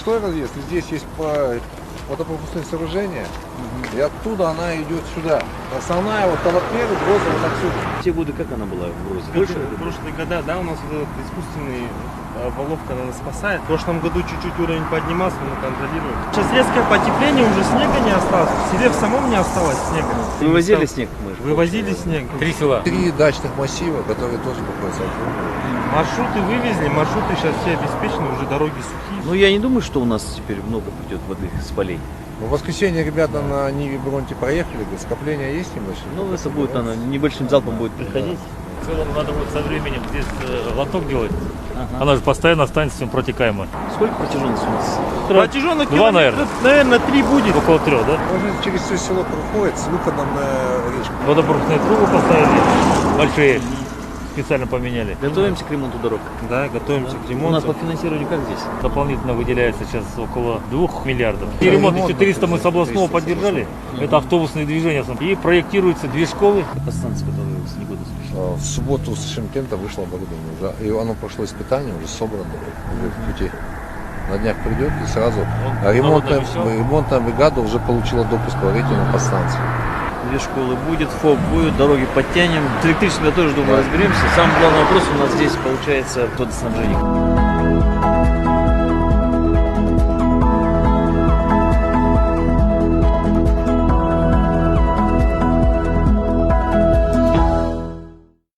пустой разъезд, и здесь есть водопропускные сооружения, и оттуда она идет сюда. Основная вот Талапнер, Гроза вот отсюда. Те годы как она была в Грозе? В прошлые года, да, у нас вот этот искусственный воловка, она нас спасает. В прошлом году чуть-чуть уровень поднимался, мы контролируем. Сейчас резкое потепление, уже снега не осталось. В селе в самом не осталось снега. Вывозили снег? Вывозили снег. 3 села. 3 дачных массива, которые тоже находятся в Маршруты вывезли, маршруты сейчас все обеспечены, уже дороги сухие. Ну, я не думаю, что у нас теперь много придет воды с полей. В воскресенье ребята на Ниве Бронте проехали, говорят, скопления есть небольшие? Ну, это будет, она небольшим залпом будет приходить. В целом надо будет со временем здесь лоток делать. Она же постоянно останется протекаемая. Сколько протяженность у нас? Протяженных 2, километров, наверное, 3 будет. Около 3, да? Он через все село проходит с выходом на речку. Водопропускные трубы поставили, большие, специально поменяли. Готовимся к ремонту дорог. Да, готовимся к У нас ремонту. по финансированию как здесь? Дополнительно выделяется сейчас около 2 миллиардов. И ремонт еще 300 мы с областного поддержали. Это автобусные движения. И проектируются 2 школы. Подстанция, которая с негода спешила. В субботу с Шимкента вышло оборудование уже, и оно прошло испытание, уже собрано, уже в пути. На днях придет и сразу ремонтная бригада уже получила допуск в Аветину подстанцию. 2 школы будет, ФОП будет, дороги подтянем. С электричеством я тоже думаю разберемся. Самый главный вопрос у нас здесь получается водоснабжение.